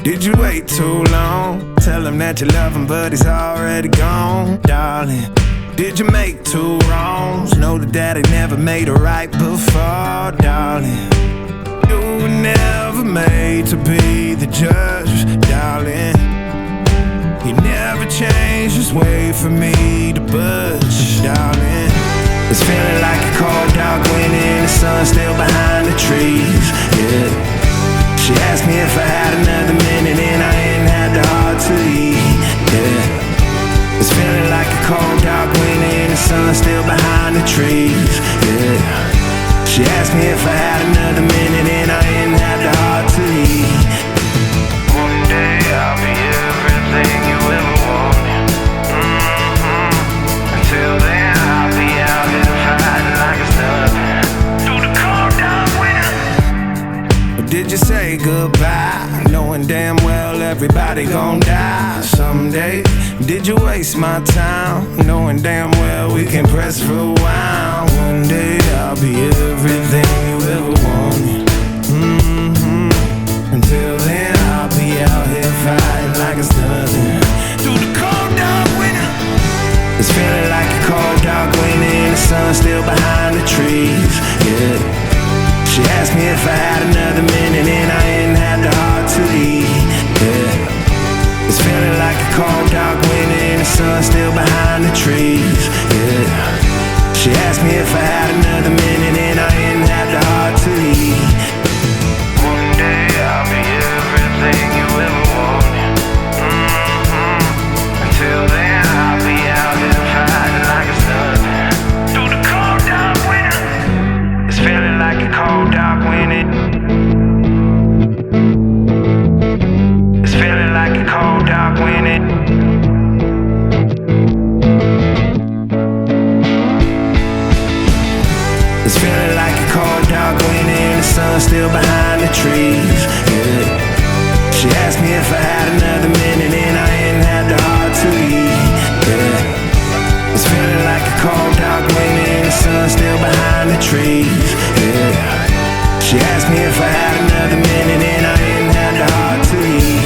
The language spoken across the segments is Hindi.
Did you wait too long? Tell him that you love him, but he's already gone, darling. Did you make two wrongs? Know that daddy never made a right before, darling. You were never made to be the judge, darling. He never changed his way for me to budge, darling. It's feeling like a cold dark wind and the sun still behind the trees, yeah. She asked me if I had another minute and I ain't had the heart to eat, yeah. It's feeling like a cold dark wind and the sun still behind the trees, yeah. She asked me if I had another minute and I ain't had the heart to eat. One day I'll be everything you ever wanted. Until then I'll be out here fighting like it's nothing. Through the cold dark winter. Or did you say goodbye, knowing damn well everybody gon' die someday? Did you waste my time, knowing damn well we can press rewind? One day I'll be everything you ever wanted. Until then I'll be out here fighting like it's nothing. Through the cold dark winter. It's feeling like a cold dark wind and the sun still behind the trees, yeah. She asked me if I had another minute and I ain't had the heart to eat, yeah. It's feeling like a cold dark wind and the sun still behind the trees, yeah. She asked me if I had another minute and I ain't had the heart to eat. One day I'll be everything you ever wanted. Until then I'll be out here fighting like it's nothing. Through the cold dark winter. It's feeling like a cold dark winter. It's feeling like a cold dark winter. It's feeling like a cold dark wind and the sun still behind the trees, yeah. She asked me if I had another minute and I ain't had the heart to eat, yeah. It's feeling like a cold dark wind and the sun still behind the trees, yeah. She asked me if I had another minute and I ain't had the heart to eat.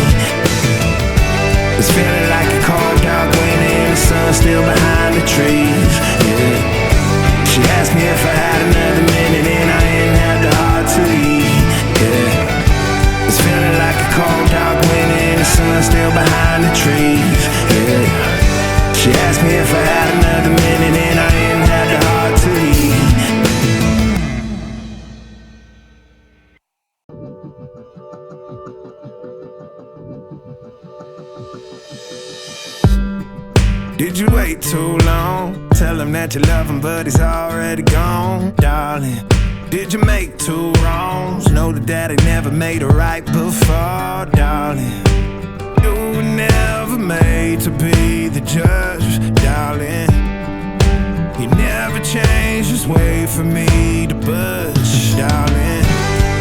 It's feeling like a cold dark wind and the sun still behind the trees, yeah. She asked me if I had another minute and I ain't had the heart to eat, yeah. It's feeling like a cold dark wind and the sun still behind the trees, yeah. She asked me if I had another minute and I ain't had the heart to eat. Did you wait too long? Tell him that you love him, but he's already gone, darling. Did you make two wrongs? Know that daddy never made a right before, darling. You were never made to be the judge, darling. He never changed his way for me to budge, darling.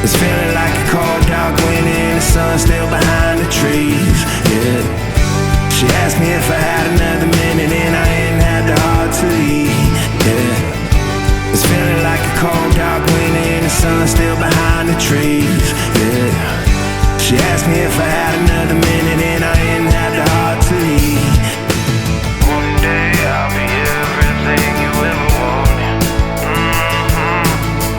It's feeling like a cold dark wind and the sun still behind the trees, yeah. She asked me if I had another minute and I ain't had the heart to eat, yeah. It's feeling like a cold dark wind and the sun still behind the trees, yeah. She asked me if I had another minute and I ain't had the heart to eat. One day I'll be everything you ever wanted.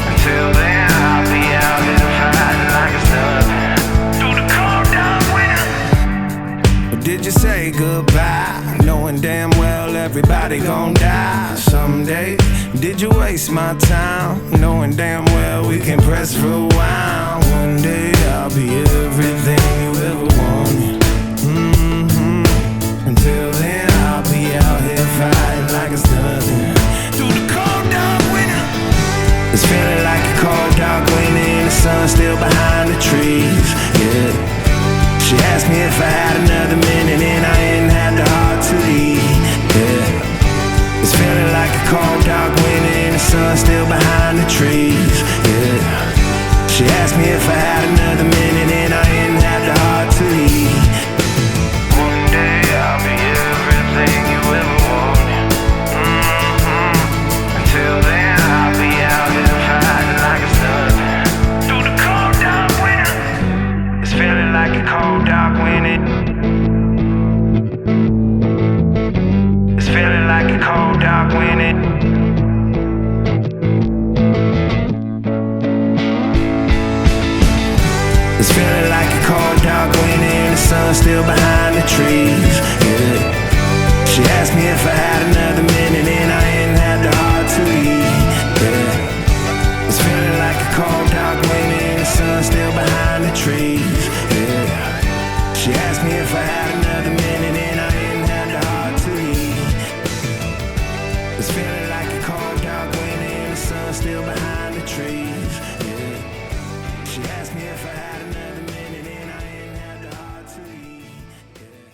Until then I'll be out here fighting like it's nothing. Through the cold dark winter. Or did you say goodbye, knowing damn well everybody gon' die someday? Did you waste my time, knowing damn well we can press rewind? One day I'll be everything you ever wanted. Until then I'll be out here fighting like it's nothing. Through the cold dark winter. It's feeling like a cold dark wind and the sun still behind the trees, yeah. She asked me if I had another minute and I ain't had the heart to eat, yeah. It's feeling like a cold dark wind and the sun still behind the trees, yeah. She asked me if I had It's feeling like a cold dark winter and the sun still behind the trees. Yeah. She asked me if I had another minute and I ain't had the heart to leave. Yeah. It's feeling like a cold dark winter and the sun still behind the trees. Yeah. She asked me if I had another minute and I ain't had the heart to leave. It's feeling like a cold dark winter and the sun still behind the trees. Yeah. She asked me if I had another minute and I ain't had the heart to leave. Yeah.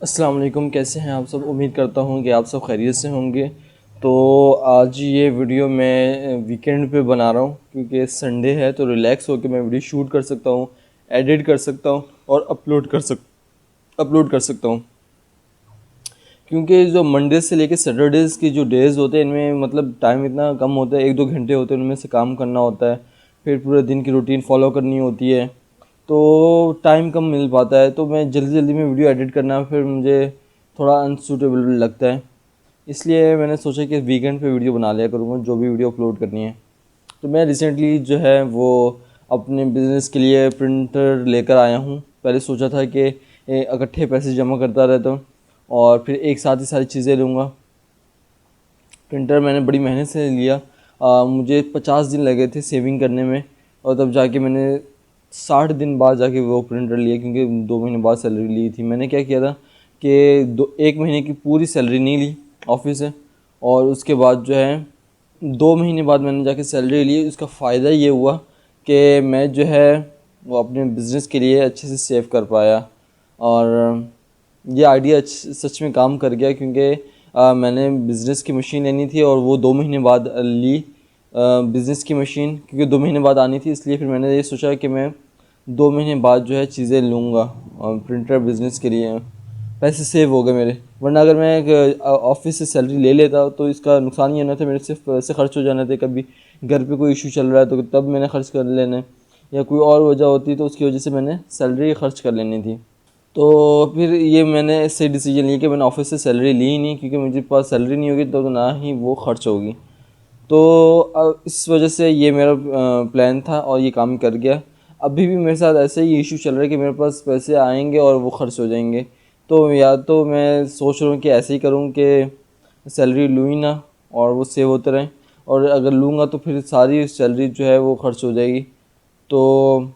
अस्सलाम वालेकुम, कैसे हैं आप सब। उम्मीद करता हूँ कि आप सब खैरियत से होंगे। तो आज ये वीडियो मैं वीकेंड पे बना रहा हूँ क्योंकि संडे है, तो रिलैक्स होकर मैं वीडियो शूट कर सकता हूँ, एडिट कर सकता हूँ और अपलोड कर सकता हूँ। क्योंकि जो मंडे से लेकर सैटरडेज़ की जो डेज़ होते हैं इनमें मतलब टाइम इतना कम होता है, 1-2 घंटे होते हैं, उनमें से काम करना होता है, फिर पूरे दिन की रूटीन फॉलो करनी होती है, तो टाइम कम मिल पाता है। तो मैं जल्दी जल्दी में वीडियो एडिट करना फिर मुझे थोड़ा अनसूटेबल लगता है, इसलिए मैंने सोचा कि वीकेंड पे वीडियो बना लिया करूँगा जो भी वीडियो अपलोड करनी है। तो मैं रिसेंटली जो है वो अपने बिज़नेस के लिए प्रिंटर लेकर आया हूँ। पहले सोचा था कि इकट्ठे पैसे जमा करता रहता हूँ और फिर एक साथ ही सारी चीज़ें लूँगा। प्रिंटर मैंने बड़ी मेहनत से लिया, मुझे 50 दिन लगे थे सेविंग करने में, और तब जाके मैंने 60 दिन बाद जाके वो प्रिंटर लिया, क्योंकि 2 महीने बाद सैलरी ली थी। मैंने क्या किया था कि 1 महीने की पूरी सैलरी नहीं ली ऑफिस से, और उसके बाद जो है 2 महीने बाद मैंने जाके सैलरी ली। उसका फ़ायदा ये हुआ कि मैं जो है वो अपने बिज़नेस के लिए अच्छे से सेव कर पाया, और ये आइडिया सच में काम कर गया, क्योंकि मैंने बिज़नेस की मशीन लेनी थी और वो 2 महीने बाद ली बिज़नेस की मशीन, क्योंकि 2 महीने बाद आनी थी। इसलिए फिर मैंने ये सोचा कि मैं 2 महीने बाद जो है चीज़ें लूँगा और प्रिंटर बिज़नेस के लिए। पैसे सेव हो गए मेरे, वरना अगर मैं एक ऑफिस से सैलरी ले लेता तो इसका नुकसान ये ना था, मेरे सिर्फ पैसे खर्च हो जाने थे। कभी घर पे कोई इशू चल रहा है तो तब मैंने खर्च कर लेने, या कोई और वजह होती तो उसकी वजह से मैंने सैलरी खर्च कर लेनी थी। तो फिर ये मैंने ऐसे डिसीजन लिया कि मैंने ऑफिस से सैलरी ली ही नहीं, क्योंकि मुझे पास सैलरी नहीं होगी तो ना ही वो खर्च होगी। तो इस वजह से ये मेरा प्लान था और ये काम कर गया। अभी भी मेरे साथ ऐसे ही इशू चल रहा है कि मेरे पास पैसे आएंगे और वो खर्च हो जाएंगे। तो या तो मैं सोच रहा हूँ कि ऐसे ही करूँ कि सैलरी लूँ ही ना और वो सेव होते रहें, और अगर लूँगा तो फिर सारी सैलरी जो है वो खर्च हो जाएगी। तो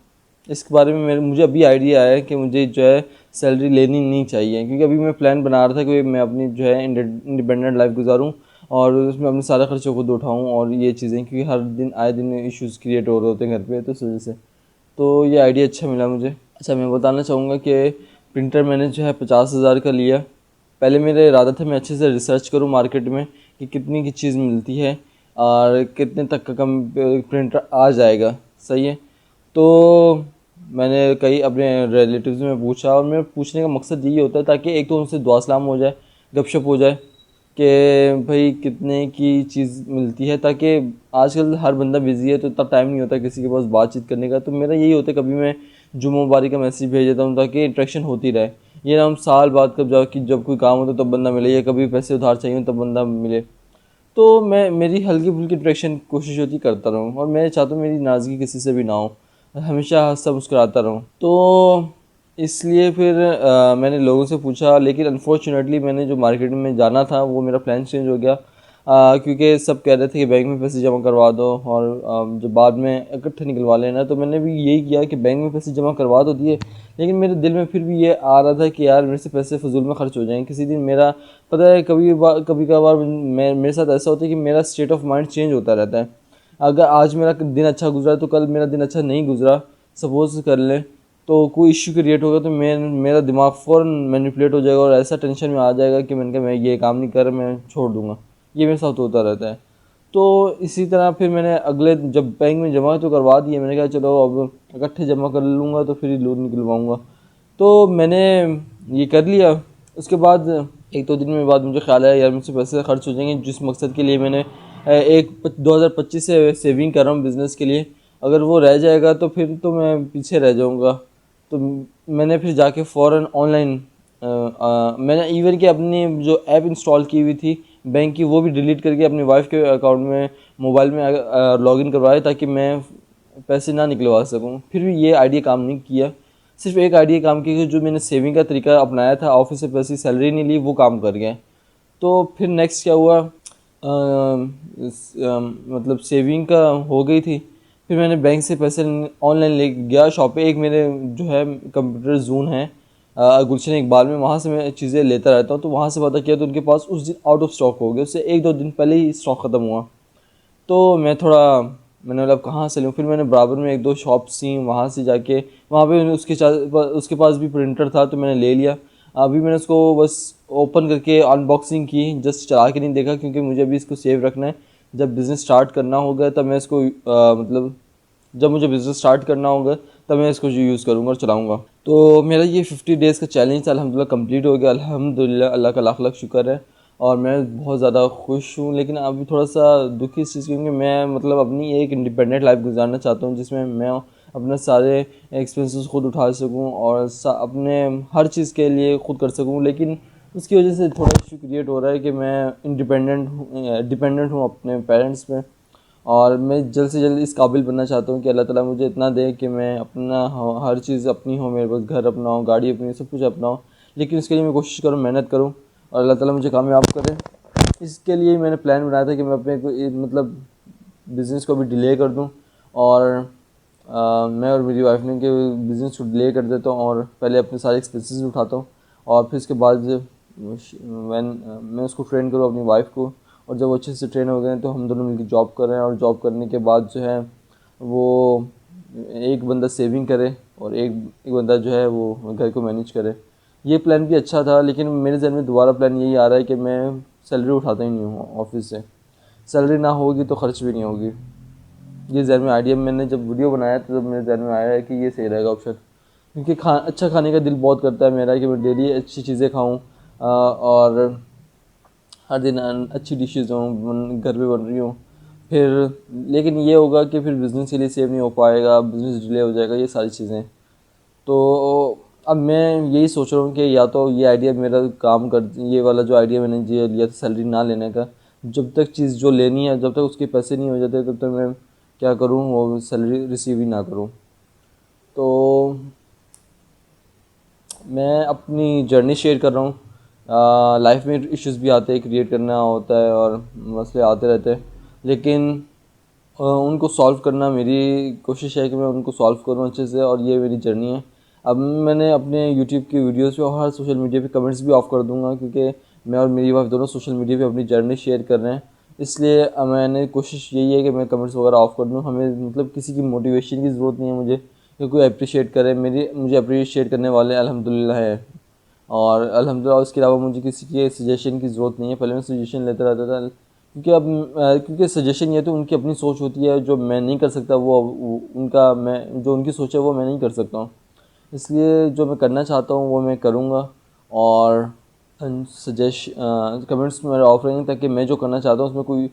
इसके बारे में मुझे अभी आइडिया आया है कि मुझे जो है सैलरी लेनी नहीं चाहिए, क्योंकि अभी मैं प्लान बना रहा था कि मैं अपनी जो है इंडिपेंडेंट लाइफ गुजारूं और उसमें अपने सारे खर्चों खुद उठाऊं और ये चीज़ें, क्योंकि हर दिन आए दिन इश्यूज़ क्रिएट हो रहे होते हैं घर पे, तो इस वजह से तो ये आइडिया अच्छा मिला मुझे। अच्छा, मैं बताना चाहूँगा कि प्रिंटर मैंने जो है 50,000 का लिया। पहले मेरा इरादा था मैं अच्छे से रिसर्च करूँ मार्केट में कि कितनी की चीज़ मिलती है और कितने तक का कम प्रिंटर आ जाएगा, सही है। तो मैंने कई अपने रिलेटिव्स में पूछा, और मेरे पूछने का मकसद यही होता है ताकि एक तो उनसे दुआ सलाम हो जाए, गपशप हो जाए कि भाई कितने की चीज़ मिलती है, ताकि आजकल हर बंदा बिज़ी है तो इतना टाइम नहीं होता किसी के पास बातचीत करने का। तो मेरा यही होता है कभी मैं जुम्मा मुबारक का मैसेज भेज देता हूँ ताकि इंटरेक्शन होती रहे। ये ना हम साल बाद कब जाओ कि जब कोई काम होता तब बंदा मिले, या कभी पैसे उधार चाहिए तब बंदा मिले। तो मैं मेरी हल्की फुल्की इंटरेक्शन कोशिश होती करता रहूँ, और मैं चाहता हूँ मेरी नाराज़गी किसी से भी ना हो, हमेशा हंसता मुस्कुराता रहूँ। तो इसलिए फिर मैंने लोगों से पूछा, लेकिन अनफॉर्चुनेटली मैंने जो मार्केट में जाना था वो मेरा प्लान चेंज हो गया, क्योंकि सब कह रहे थे कि बैंक में पैसे जमा करवा दो और जो बाद में इकट्ठे निकलवा लेना। तो मैंने भी यही किया कि बैंक में पैसे जमा करवा तो दिए, लेकिन मेरे दिल में फिर भी ये आ रहा था कि यार मेरे से पैसे फजूल में खर्च हो जाएंगे किसी दिन। मेरा पता है कभी कभार मेरे साथ ऐसा होता है कि मेरा स्टेट ऑफ माइंड चेंज होता रहता है। अगर आज मेरा दिन अच्छा गुजरा तो कल मेरा दिन अच्छा नहीं गुजरा, सपोज कर लें, तो कोई इश्यू क्रिएट होगा तो मेरा दिमाग फ़ौरन मैनिपुलेट हो जाएगा और ऐसा टेंशन में आ जाएगा कि मैंने कहा मैं ये काम नहीं कर रहा, मैं छोड़ दूँगा। ये मेरे साथ होता रहता है। तो इसी तरह फिर मैंने अगले जब बैंक में जमा तो करवा दिए, मैंने कहा चलो अब इकट्ठे जमा कर लूँगा तो फिर ही लोन निकलवाऊँगा। तो मैंने ये कर लिया। उसके बाद 1-2 दिन में बाद मुझे ख्याल आया यार मुझसे पैसे खर्च हो जाएंगे जिस मकसद के लिए मैंने 2025 से सेविंग कर रहा हूँ बिज़नेस के लिए, अगर वो रह जाएगा तो फिर तो मैं पीछे रह जाऊँगा। तो मैंने फिर जाके फ़ौरन ऑनलाइन मैंने इवन कि अपनी जो ऐप इंस्टॉल की हुई थी बैंक की वो भी डिलीट करके अपनी वाइफ के अकाउंट में मोबाइल में लॉगिन करवाया ताकि मैं पैसे ना निकलवा सकूं। फिर भी ये आइडिया काम नहीं किया। सिर्फ एक आइडिया काम किया कि जो मैंने सेविंग का तरीका अपनाया था, ऑफिस से पैसे सैलरी नहीं ली, वो काम कर गया। तो फिर नेक्स्ट क्या हुआ, मतलब सेविंग का हो गई थी। फिर मैंने बैंक से पैसे ऑनलाइन ले गया शॉप पे। एक मेरे जो है कंप्यूटर जोन है गुलशन इकबाल में, वहाँ से मैं चीज़ें लेता रहता हूँ। तो वहाँ से पता किया तो उनके पास उस दिन आउट ऑफ स्टॉक हो गया, उससे 1-2 दिन पहले ही स्टॉक ख़त्म हुआ। तो मैंने बोला कहाँ से लूँ। फिर मैंने बराबर में 1-2 शॉप्स थी, वहाँ से जाके वहाँ पे उसके पास भी प्रिंटर था तो मैंने ले लिया। अभी मैंने उसको बस ओपन करके अनबॉक्सिंग की, जस्ट चला के नहीं देखा क्योंकि मुझे अभी इसको सेव रखना है। जब बिज़नेस स्टार्ट करना होगा तब मैं इसको मतलब जब मुझे बिज़नेस स्टार्ट करना होगा तब मैं इसको यूज़ करूँगा और चलाऊँगा। तो मेरा ये 50 डेज़ का चैलेंज था, अल्हम्दुलिल्लाह कंप्लीट हो गया। अल्हम्दुलिल्लाह, अल्लाह का लाख लाख शुक्र है और मैं बहुत ज़्यादा खुश हूँ। लेकिन अभी थोड़ा सा दुखी इस चीज़ क्योंकि मैं मतलब अपनी एक इंडिपेंडेंट लाइफ गुजारना चाहता हूँ जिसमें मैं अपने सारे एक्सपेंसेस खुद उठा सकूँ और अपने हर चीज़ के लिए खुद कर सकूँ। लेकिन उसकी वजह से थोड़ा इशू क्रिएट हो रहा है कि मैं डिपेंडेंट हूँ अपने पेरेंट्स पे। और मैं जल्द से जल्द इस काबिल बनना चाहता हूँ कि अल्लाह ताला मुझे इतना दे कि मैं अपना हर चीज़ अपनी हो, मेरे पास घर अपना हो, गाड़ी अपनी, सब कुछ अपना हो। लेकिन उसके लिए मैं कोशिश करूँ, मेहनत करूँ और अल्लाह ताला मुझे कामयाब करे। इसके लिए मैंने प्लान बनाया था कि मैं अपने मतलब बिज़नेस को भी डिले कर दूँ और मैं और मेरी वाइफ ने कि बिज़नेस को डिले कर देता हूँ और पहले अपने सारे एक्सपेंसेस उठाता हूँ और फिर उसके बाद मैं उसको ट्रेन करूँ अपनी वाइफ को। और जब वो अच्छे से ट्रेन हो गए तो हम दोनों मिलकर जॉब कर रहे हैं और जॉब करने के बाद जो है वो एक बंदा सेविंग करे और एक बंदा जो है वो घर को मैनेज करे। ये प्लान भी अच्छा था लेकिन मेरे जहन में दोबारा प्लान यही आ रहा है कि मैं सैलरी उठाता ही नहीं हूँ ऑफिस से। सैलरी ना होगी तो ख़र्च भी नहीं होगी। ये जहन में आइडिया मैंने जब वीडियो बनाया तो जब मेरे जहन में आया है कि ये सही रहेगा ऑप्शन, क्योंकि अच्छा खाने का दिल बहुत करता है मेरा कि मैं डेली अच्छी चीज़ें खाऊँ और हर दिन अच्छी डिशेज़ हों घर पे बन रही हों। फिर लेकिन ये होगा कि फिर बिज़नेस के लिए सेव नहीं हो पाएगा, बिज़नेस डिले हो जाएगा, ये सारी चीज़ें। तो अब मैं यही सोच रहा हूँ कि या तो ये आइडिया मेरा काम कर, ये वाला जो आइडिया मैंने लिया था सैलरी ना लेने का, जब तक चीज़ जो लेनी है जब तक उसके पैसे नहीं हो जाते तब तक मैं क्या करूँ, वो सैलरी रिसीव ही ना करूँ। तो मैं अपनी जर्नी शेयर कर रहा हूँ। लाइफ में इश्यूज़ भी आते हैं, क्रिएट करना होता है और मसले आते रहते हैं, लेकिन उनको सॉल्व करना मेरी कोशिश है कि मैं उनको सॉल्व करूँ अच्छे से और ये मेरी जर्नी है। अब मैंने अपने यूट्यूब की वीडियोस पे और हर सोशल मीडिया पे कमेंट्स भी ऑफ़ कर दूंगा क्योंकि मैं और मेरी वाइफ दोनों सोशल मीडिया पे अपनी जर्नी शेयर कर रहे हैं। इसलिए मैंने कोशिश यही है कि मैं कमेंट्स वगैरह ऑफ़ कर दूँ। हमें मतलब किसी की मोटिवेशन की ज़रूरत नहीं है मुझे कि कोई अप्रिशिएट करे। मुझे अप्रिशिएट करने वाले अल्हम्दुलिल्लाह है और अल्हम्दुलिल्लाह उसके अलावा मुझे किसी के सजेशन की ज़रूरत नहीं है। पहले मैं सजेशन लेता रहता था क्योंकि सजेशन ये तो उनकी अपनी सोच होती है, जो मैं नहीं कर सकता वो उनका मैं जो उनकी सोच है वो मैं नहीं कर सकता हूँ। इसलिए जो मैं करना चाहता हूँ वो मैं करूँगा और कमेंट्स मेरे ऑफ रहेंगे ताकि मैं जो करना चाहता हूँ उसमें कोई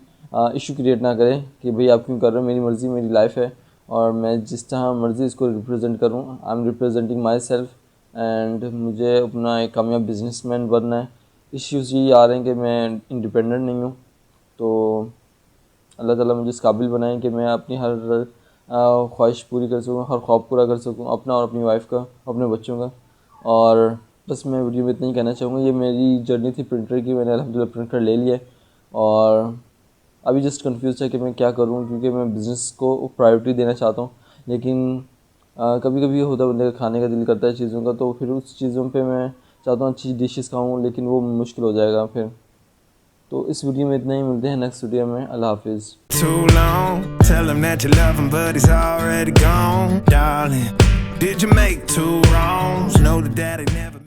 इशू क्रिएट ना करे कि भाई आप क्यों कर रहे हो, मेरी मर्ज़ी मेरी लाइफ है और मैं जिस तरह मर्ज़ी इसको रिप्रेजेंट करूँ। I am representing my self and मुझे अपना एक कामयाब बिजनेसमैन बनना है। इश्यूज़ ये आ रहे हैं कि मैं इंडिपेंडेंट नहीं हूँ, तो अल्लाह ताला मुझे इस काबिल बनाए कि मैं अपनी हर ख्वाहिश पूरी कर सकूँ, हर ख्वाब पूरा कर सकूँ अपना और अपनी वाइफ का, अपने बच्चों का। और बस मैं वीडियो में इतना ही कहना चाहूँगा। ये मेरी जर्नी थी प्रिंटर की, मैंने अल्हम्दुलिल्लाह प्रिंटर ले लिया और अभी जस्ट कंफ्यूज है कि मैं क्या करूँ क्योंकि मैं बिज़नेस को प्रायोरिटी देना चाहता हूँ। लेकिन कभी कभी होता है बंदे का खाने का दिल करता है चीज़ों का, तो फिर उस चीज़ों पे मैं चाहता हूँ अच्छी डिशेस खाऊँ, लेकिन वो मुश्किल हो जाएगा फिर। तो इस वीडियो में इतना ही, मिलते हैं नेक्स्ट वीडियो में। अल्लाह हाफिज़। Too long, tell him that you love him, but he's already gone. Darling, did you make two wrongs? Know that daddy never